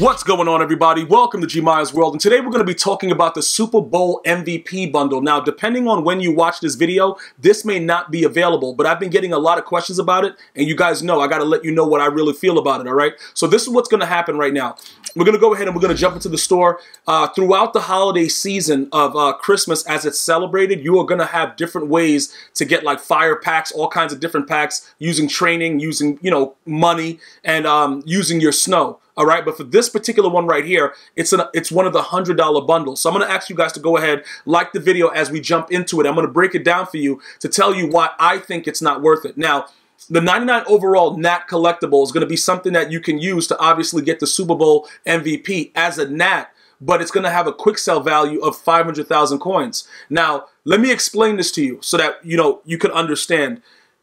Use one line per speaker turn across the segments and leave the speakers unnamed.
What's going on, everybody? Welcome to GmiasWorld, and today we're going to be talking about the Super Bowl MVP Bundle. Now, depending on when you watch this video, this may not be available, but I've been getting a lot of questions about it, and you guys know I got to let you know what I really feel about it, all right? So this is what's going to happen right now. We're going to go ahead and we're going to jump into the store. Throughout the holiday season of Christmas, as it's celebrated, you are going to have different ways to get like fire packs, all kinds of different packs, using training, using, money, and using your snow. All right, but for this particular one right here, it's one of the $100 bundles. So I'm going to ask you guys to go ahead, like the video as we jump into it. I'm going to break it down for you to tell you why I think it's not worth it. Now, the 99 overall NAT collectible is going to be something that you can use to obviously get the Super Bowl MVP as a NAT, but it's going to have a quick sell value of 500,000 coins. Now, let me explain this to you so that you can understand.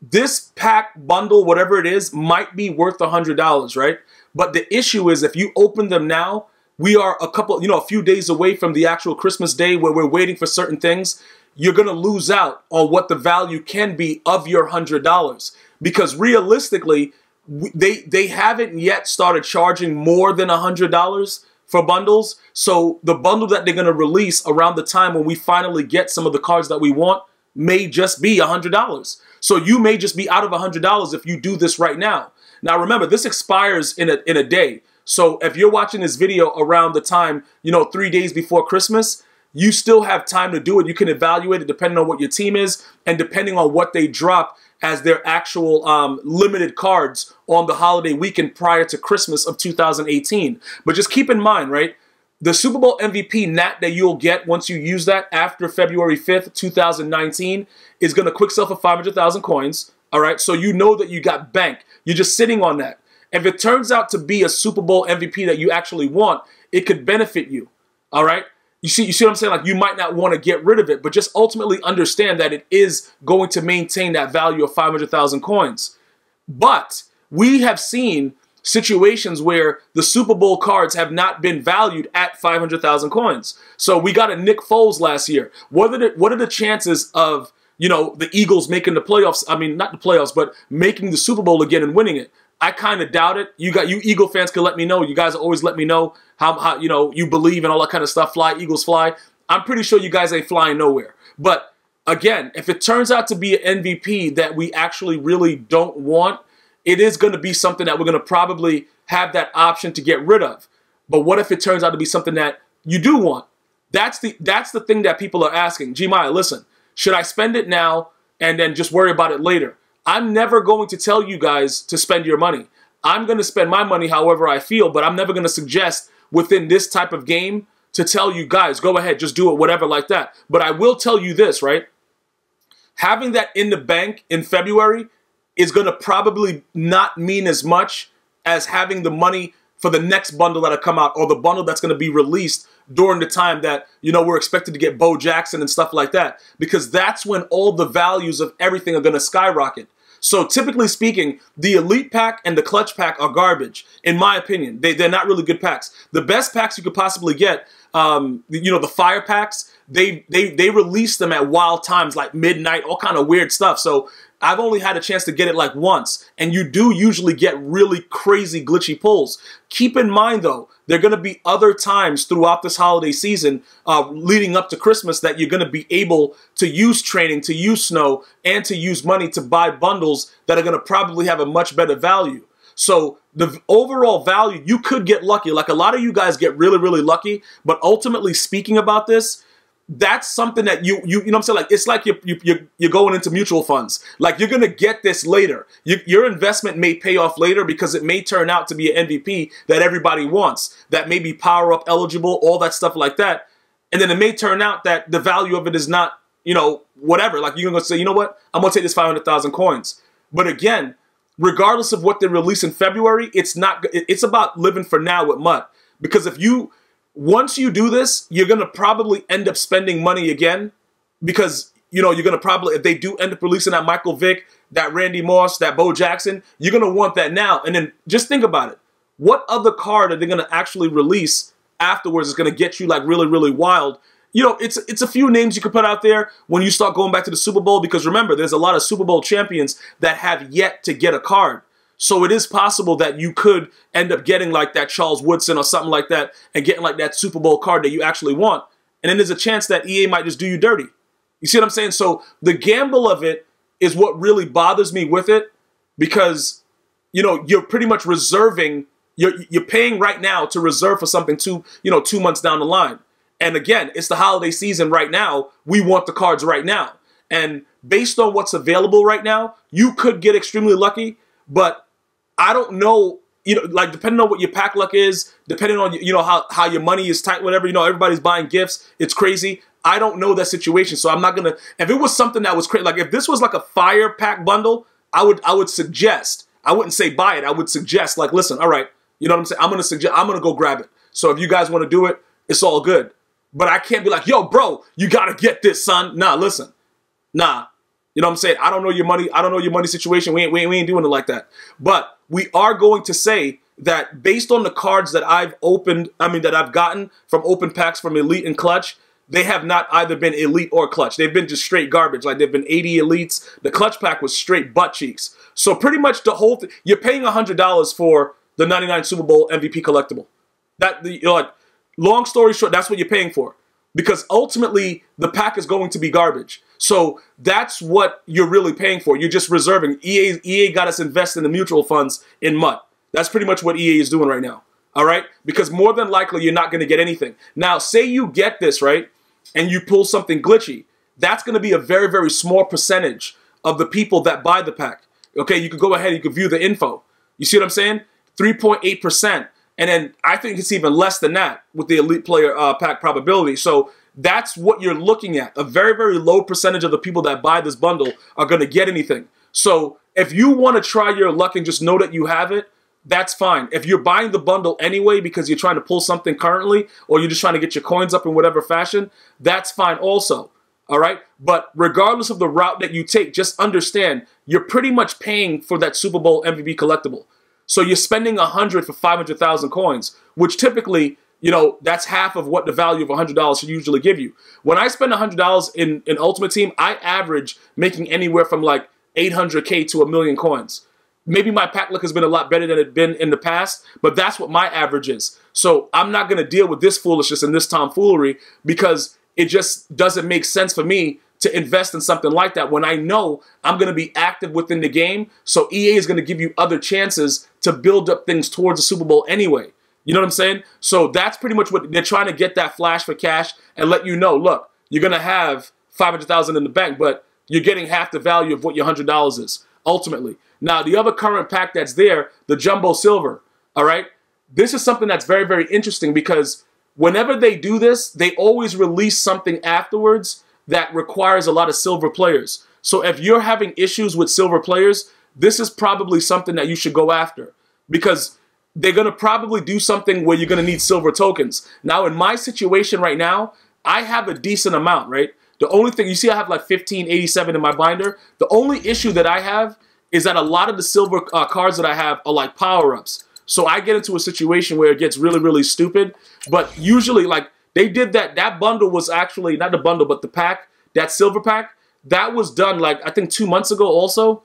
This pack bundle, whatever it is, might be worth $100, right? But the issue is if you open them now, we are a few days away from the actual Christmas day where we're waiting for certain things. You're going to lose out on what the value can be of your $100 because realistically, they haven't yet started charging more than $100 for bundles. So the bundle that they're going to release around the time when we finally get some of the cards that we want may just be $100. So you may just be out of $100 if you do this right now. Now remember, this expires in a day. So if you're watching this video around the time, 3 days before Christmas, you still have time to do it. You can evaluate it depending on what your team is and depending on what they drop as their actual limited cards on the holiday weekend prior to Christmas of 2018. But just keep in mind, right? The Super Bowl MVP NAT that you'll get once you use that after February 5th, 2019 is going to quick sell for 500,000 coins. All right, so you know that you got bank. You're just sitting on that. If it turns out to be a Super Bowl MVP that you actually want, it could benefit you. All right, you see what I'm saying? Like you might not want to get rid of it, but just ultimately understand that it is going to maintain that value of 500,000 coins. But we have seen situations where the Super Bowl cards have not been valued at 500,000 coins. So we got a Nick Foles last year. What are the chances of the Eagles making the playoffs? I mean, not the playoffs, but making the Super Bowl again and winning it. I kind of doubt it. You Eagle fans can let me know. You guys always let me know how you believe and all that kind of stuff. Fly, Eagles fly. I'm pretty sure you guys ain't flying nowhere. But again, if it turns out to be an MVP that we actually really don't want, it is going to be something that we're going to probably have that option to get rid of. But what if it turns out to be something that you do want? That's the thing that people are asking. Gmia, listen. Should I spend it now and then just worry about it later? I'm never going to tell you guys to spend your money. I'm going to spend my money however I feel, but I'm never going to suggest within this type of game to tell you guys, go ahead, just do it, whatever like that. But I will tell you this, right? Having that in the bank in February is going to probably not mean as much as having the money for the next bundle that'll come out or the bundle that's going to be released during the time that, we're expected to get Bo Jackson and stuff like that. Because that's when all the values of everything are going to skyrocket. So typically speaking, the Elite Pack and the Clutch Pack are garbage, in my opinion. They're not really good packs. The best packs you could possibly get, the Fire Packs, they release them at wild times like midnight, all kind of weird stuff. So I've only had a chance to get it like once, and you do usually get really crazy glitchy pulls. Keep in mind, though, there are going to be other times throughout this holiday season leading up to Christmas that you're going to be able to use training, to use snow, and to use money to buy bundles that are going to probably have a much better value. So the overall value, you could get lucky. Like a lot of you guys get really, really lucky, but ultimately speaking about this, that's something that you know what I'm saying? Like it's like you're going into mutual funds. Like you're gonna get this later. Your investment may pay off later because it may turn out to be an MVP that everybody wants, that may be power up eligible, all that stuff like that. And then it may turn out that the value of it is not, whatever. Like you're gonna say, you know what? I'm gonna take this 500,000 coins. But again, regardless of what they release in February, it's about living for now with MUT. Because once you do this, you're going to probably end up spending money again because, you're going to probably, if they do end up releasing that Michael Vick, that Randy Moss, that Bo Jackson, you're going to want that now. And then just think about it. What other card are they going to actually release afterwards is going to get you like really, really wild? It's a few names you could put out there when you start going back to the Super Bowl because remember, there's a lot of Super Bowl champions that have yet to get a card. So it is possible that you could end up getting like that Charles Woodson or something like that and getting like that Super Bowl card that you actually want. And then there's a chance that EA might just do you dirty. You see what I'm saying? So the gamble of it is what really bothers me with it, because, you know, you're pretty much reserving, you're paying right now to reserve for something 2 months down the line. And again, it's the holiday season right now. We want the cards right now. And based on what's available right now, you could get extremely lucky, but I don't know, you know, like depending on what your pack luck is, depending on, you know, how your money is tight, whatever, you know, everybody's buying gifts. It's crazy. I don't know that situation. So I'm not going to, if it was something that was crazy, like if this was like a fire pack bundle, I would suggest, I wouldn't say buy it. I would suggest like, listen, all right, you know what I'm saying? I'm going to go grab it. So if you guys want to do it, it's all good. But I can't be like, yo, bro, you got to get this, son. Nah, listen. Nah. You know what I'm saying? I don't know your money. I don't know your money situation. We ain't doing it like that. But we are going to say that based on the cards that I've opened, that I've gotten from open packs from Elite and Clutch, they have not either been Elite or Clutch. They've been just straight garbage. Like they've been 80 Elites. The Clutch pack was straight butt cheeks. So pretty much the whole thing, you're paying $100 for the 99 Super Bowl MVP collectible. Like, long story short, that's what you're paying for. Because ultimately, the pack is going to be garbage. So that's what you're really paying for. You're just reserving. EA got us invested in the mutual funds in MUT. That's pretty much what EA is doing right now. All right? Because more than likely, you're not going to get anything. Now, say you get this, right? And you pull something glitchy. That's going to be a very, very small percentage of the people that buy the pack. Okay? You could go ahead and you could view the info. You see what I'm saying? 3.8%. And then I think it's even less than that with the Elite Player pack probability. So that's what you're looking at. A very, very low percentage of the people that buy this bundle are going to get anything. So if you want to try your luck and just know that you have it, that's fine. If you're buying the bundle anyway because you're trying to pull something currently, or you're just trying to get your coins up in whatever fashion, that's fine also. All right? But regardless of the route that you take, just understand you're pretty much paying for that Super Bowl MVP collectible. So you're spending $100 for 500,000 coins, which typically, you know, that's half of what the value of $100 should usually give you. When I spend $100 in Ultimate Team, I average making anywhere from like 800K to 1,000,000 coins. Maybe my pack luck has been a lot better than it's been in the past, but that's what my average is. So I'm not going to deal with this foolishness and this tomfoolery because it just doesn't make sense for me to invest in something like that when I know I'm going to be active within the game. So EA is going to give you other chances to build up things towards the Super Bowl anyway. You know what I'm saying? So that's pretty much what they're trying to get, that flash for cash and let you know, look, you're going to have 500,000 in the bank, but you're getting half the value of what your $100 is ultimately. Now, the other current pack that's there, the Jumbo Silver, all right? This is something that's very, very interesting because whenever they do this, they always release something afterwards that requires a lot of silver players. So if you're having issues with silver players, this is probably something that you should go after because they're going to probably do something where you're going to need silver tokens. Now, in my situation right now, I have a decent amount, right? The only thing, you see I have like 1587 in my binder. The only issue that I have is that a lot of the silver cards that I have are like power-ups. So I get into a situation where it gets really, really stupid. But usually, like, they did that bundle was actually, not the bundle, but the pack, that silver pack, that was done like, I think 2 months ago also.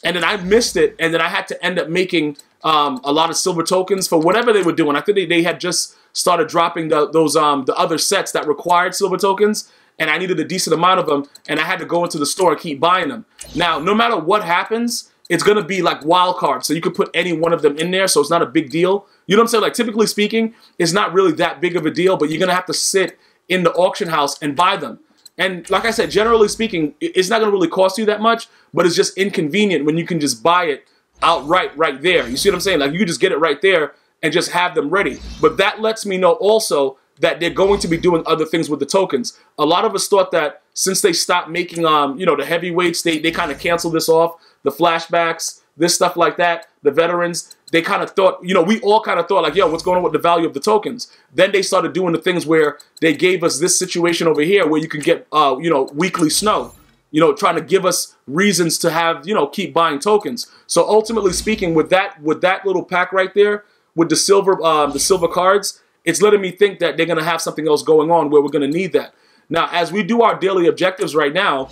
And then I missed it, and then I had to end up making a lot of silver tokens for whatever they were doing. I think they had just started dropping the other sets that required silver tokens, and I needed a decent amount of them, and I had to go into the store and keep buying them. Now, no matter what happens, it's going to be like wild cards, so you could put any one of them in there, so it's not a big deal. You know what I'm saying? Like, typically speaking, it's not really that big of a deal, but you're going to have to sit in the auction house and buy them. And like I said, generally speaking, it's not going to really cost you that much, but it's just inconvenient when you can just buy it outright right there. You see what I'm saying? Like, you can just get it right there and just have them ready. But that lets me know also that they're going to be doing other things with the tokens. A lot of us thought that since they stopped making, you know, the heavyweights, they kind of canceled this off, the flashbacks, this stuff like that, the veterans, they kind of thought, you know, we all kind of thought like, yo, what's going on with the value of the tokens? Then they started doing the things where they gave us this situation over here where you can get, you know, weekly snow, you know, trying to give us reasons to have, you know, keep buying tokens. So ultimately speaking, with that little pack right there, with the silver cards, it's letting me think that they're going to have something else going on where we're going to need that. Now, as we do our daily objectives right now,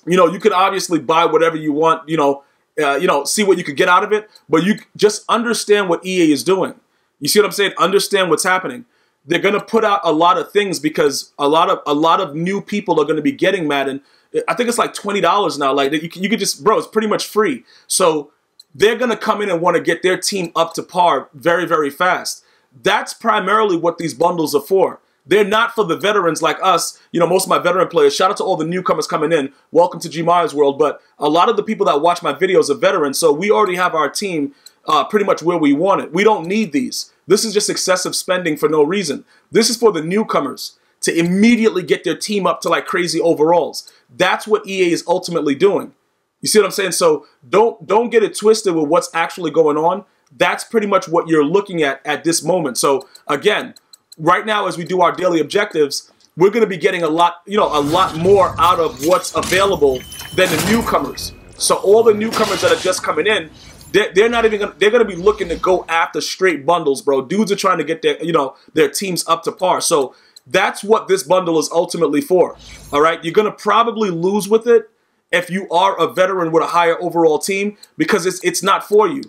you know, you could obviously buy whatever you want, you know, you know, see what you could get out of it. But you just understand what EA is doing. You see what I'm saying? Understand what's happening. They're going to put out a lot of things because a lot of new people are going to be getting Madden. I think it's like $20 now. Like you could just, bro, it's pretty much free. So they're going to come in and want to get their team up to par very, very fast. That's primarily what these bundles are for. They're not for the veterans like us. You know, most of my veteran players, shout out to all the newcomers coming in. Welcome to GmiasWorld. But a lot of the people that watch my videos are veterans. So we already have our team pretty much where we want it. We don't need these. This is just excessive spending for no reason. This is for the newcomers to immediately get their team up to like crazy overalls. That's what EA is ultimately doing. You see what I'm saying? So don't get it twisted with what's actually going on. That's pretty much what you're looking at this moment. So again, right now as we do our daily objectives, we're going to be getting a lot more out of what's available than the newcomers. So all the newcomers that are just coming in, they're not even gonna, they're going to be looking to go after straight bundles, bro. Dudes are trying to get their teams up to par. So that's what this bundle is ultimately for. All right, you're going to probably lose with it if you are a veteran with a higher overall team because it's not for you.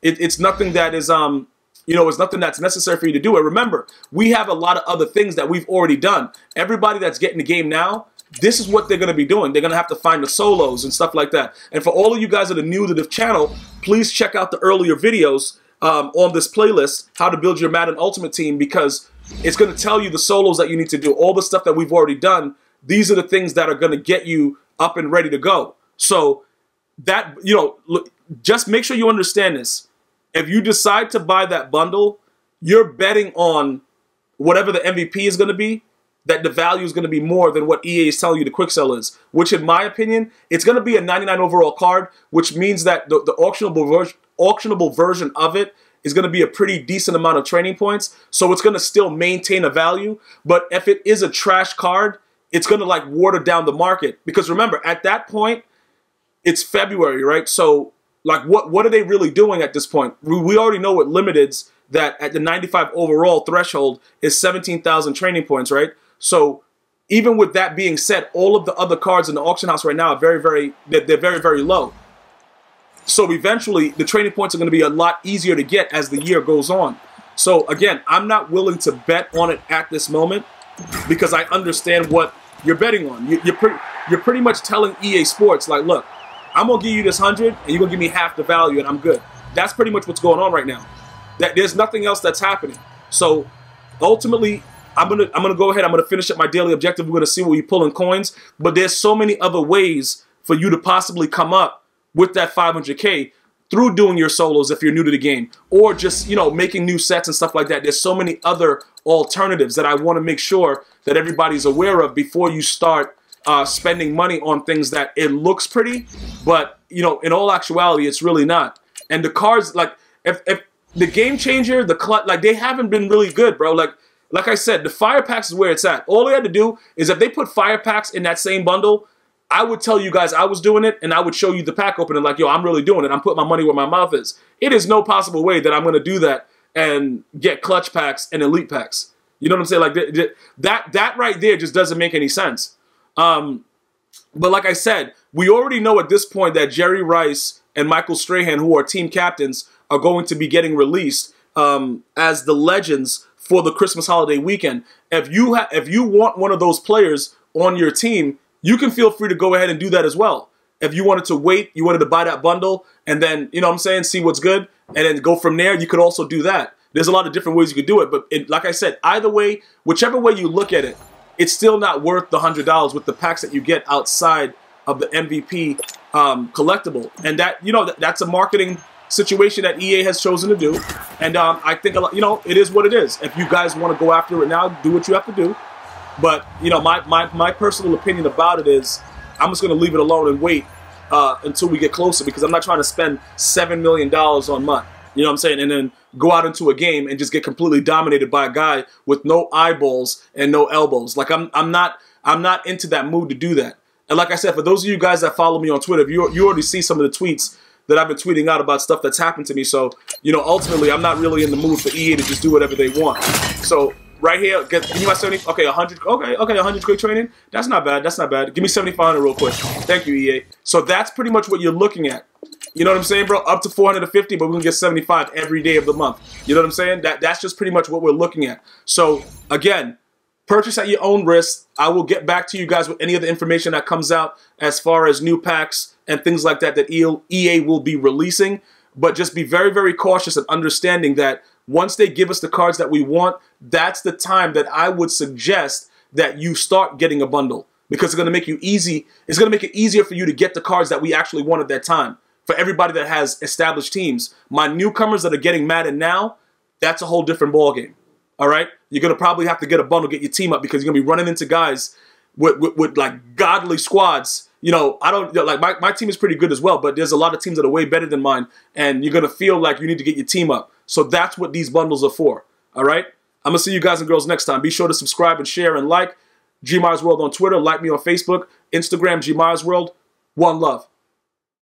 It's nothing that is it's nothing that's necessary for you to do it. Remember, we have a lot of other things that we've already done. Everybody that's getting the game now, this is what they're going to be doing. They're going to have to find the solos and stuff like that. And for all of you guys that are new to the channel, please check out the earlier videos on this playlist, How to Build Your Madden Ultimate Team, because it's going to tell you the solos that you need to do. All the stuff that we've already done, these are the things that are going to get you up and ready to go. So that, look, just make sure you understand this. If you decide to buy that bundle, you're betting on whatever the MVP is going to be, that the value is going to be more than what EA is telling you the quick sell is, which in my opinion, it's going to be a 99 overall card, which means that the auctionable version of it is going to be a pretty decent amount of training points. So it's going to still maintain a value. But if it is a trash card, it's going to like water down the market. Because remember, at that point, it's February, right? So like what are they really doing at this point? We already know with limiteds that at the 95 overall threshold is 17,000 training points, right? So even with that being said, all of the other cards in the auction house right now are very, very low. So eventually the training points are going to be a lot easier to get as the year goes on. So again, I'm not willing to bet on it at this moment because I understand what you're betting on. You're pretty much telling EA Sports, like, look, I'm going to give you this 100 and you're going to give me half the value and I'm good. That's pretty much what's going on right now. There's nothing else that's happening. So ultimately, I'm gonna go ahead. I'm gonna finish up my daily objective. We're gonna see what we pull in coins. But there's so many other ways for you to possibly come up with that 500K through doing your solos if you're new to the game, or just making new sets and stuff like that. There's so many other alternatives that I want to make sure that everybody's aware of before you start spending money on things that it looks pretty, but in all actuality, it's really not. And the cards, like if the game changer, like they haven't been really good, bro. Like I said, the fire packs is where it's at. All they had to do is if they put fire packs in that same bundle, I would tell you guys I was doing it, and I would show you the pack opening like, yo, I'm really doing it. I'm putting my money where my mouth is. It is no possible way that I'm going to do that and get clutch packs and elite packs. You know what I'm saying? Like that right there just doesn't make any sense. But like I said, we already know at this point that Jerry Rice and Michael Strahan, who are team captains, are going to be getting released as the legends for the Christmas holiday weekend. If you want one of those players on your team, you can feel free to go ahead and do that as well. If you wanted to wait, you wanted to buy that bundle, and then, see what's good, and then go from there, you could also do that. There's a lot of different ways you could do it, but like I said, either way, whichever way you look at it, it's still not worth the $100 with the packs that you get outside of the MVP collectible. And that's a marketing situation that EA has chosen to do. And I think it is what it is. If you guys want to go after it now, do what you have to do. But my personal opinion about it is I'm just going to leave it alone and wait until we get closer, because I'm not trying to spend $7 million on MUT. You know what I'm saying? And then go out into a game and just get completely dominated by a guy with no eyeballs and no elbows. Like I'm not into that mood to do that. And like I said, for those of you guys that follow me on Twitter, you already see some of the tweets that I've been tweeting out about stuff that's happened to me. So, ultimately, I'm not really in the mood for EA to just do whatever they want. So right here, give me my 70. Okay, 100. Okay, 100 quick training. That's not bad. That's not bad. Give me 75 real quick. Thank you, EA. So that's pretty much what you're looking at. You know what I'm saying, bro? Up to 450, but we're going to get 75 every day of the month. You know what I'm saying? That's just pretty much what we're looking at. So, again, purchase at your own risk. I will get back to you guys with any of the information that comes out as far as new packs and things like that EA will be releasing. But just be very, very cautious and understanding that once they give us the cards that we want, that's the time that I would suggest that you start getting a bundle, because it's going to make you easy. It's going to make it easier for you to get the cards that we actually want at that time. For everybody that has established teams, my newcomers that are getting Madden now, that's a whole different ballgame. All right, you're going to probably have to get a bundle, get your team up, because you're going to be running into guys with like godly squads. You know, I don't like my team is pretty good as well, but there's a lot of teams that are way better than mine, and you're going to feel like you need to get your team up. So that's what these bundles are for. All right, I'm going to see you guys and girls next time. Be sure to subscribe and share and like. GmiasWorld on Twitter. Like me on Facebook, Instagram, GmiasWorld. One love.